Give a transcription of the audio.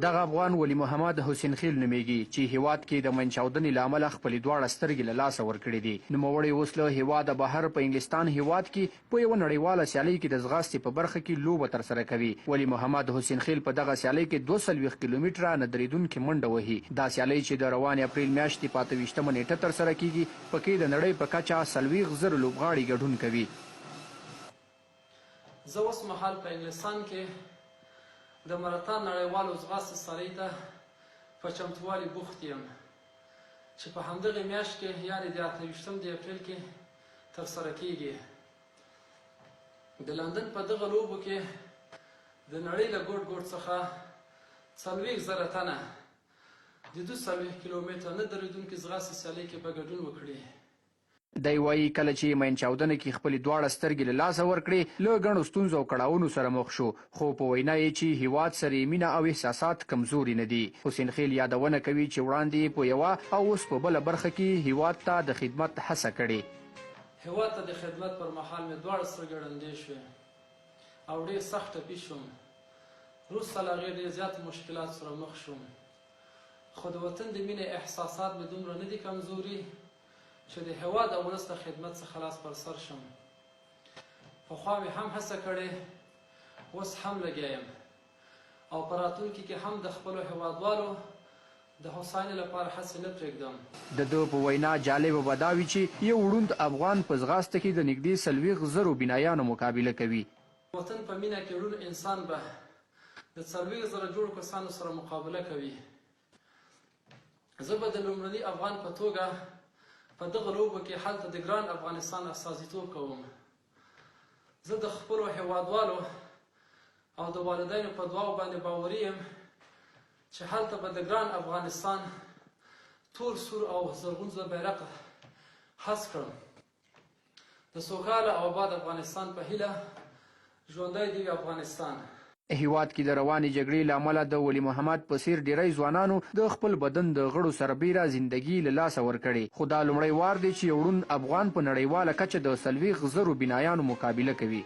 دغه افغان ولی محمد حسین خیل نومیږي چې هیواد کې د منچاودنې له امله خپلې دواړه سترګې له لاسه ورکړې دي. نوموړی اوس له هیواده بهر په انګلستان هیواد کې په یوه نړیواله سیالۍ کې د ځغاستې په برخه کې لوبه ترسره کوي. ولی محمد حسین خیل په دغه سیالۍ کې 240 کیلومتره نه درېدونکې منډه وهي. دا سیالۍ چې د روانې اپریل میاشتې په 28مه نیټه ترسره کیږي، پکې د نړۍ په کچه 40,000 لوبغاړي ګډون کوي. زه اوس مهال په انګلستان کې د مراتان نړیوالو ځغاستې سیالۍ ته په چمتووالي بوخت یم چې په همدغې میاشت کې یعنې د 28 د اپریل کې ترسره کیږي. د لندن په دغه لوبو کې د نړۍ له ګوټ ګوټ څخه 40,000 تنه د 240 کیلومتره نه درېدونکې ځغاستې سیالۍ کې به ګډون وکړي. دی وایي کله چې منچاودنه کې خپلې دواړه سترګې له لاسه ورکړې، له ګڼو ستونزو او کړاوونو سره مخ شو، خو په وینا یې چې هیواد سره یې مینه او احساسات کمزوري نه دي. حسین خیل یادونه کوي چې وړاندې په یوه او اوس په بله برخه کې هیواد ته د خدمت هڅه کړې. هیواد ته د خدمت پر مهال مې دواړه سترګې ړندې شوې او ډېر سخت ټپي شوم. وروسته له هغې ډېر زیات مشکلات سره مخ شوم، خو د وطن د مینې احساسات مې دومره نه دي کمزوري چې د هیواد او ولس د خدمت څخه لاس پر سر شم. پخوا مې هم هڅه کړې، اوس هم لګیا یم او په راتلونکي کې هم د خپلو هیوادوالو د هوساینې لپاره هڅې نه پرېږدم. د ده په وینا جالبه به دا وي چې یو ړوند افغان په ځغاسته کې د نږدې 40,000 بینایانو مقابله کوي. وطن په مینه کې ړوند انسان به د 40,000 جوړو کسانو سره مقابله کوي. زه به د لومړني افغان په توګه په دغه لوبو کې هلته د ګران افغانستان استازیتوب کوم. زه د خپلو هیوادوالو او د والدینو په دعاو باندې باوري یم چې هلته به د ګران افغانستان تور سور او زرغون بیرغ حذف کړم. د سوکاله او آباد افغانستان په هیله ژوندی دی افغانستان. هیواد کې د روانې جګړې له امله د ولی محمد په څیر ډیری ځوانانو د خپل بدن د غړو سربیره زندگی له لاسه ورکړې، خو دا لومړی وار دی چې یو ړوند افغان په نړیواله کچه د 40,000 بینایانو مقابله کوي.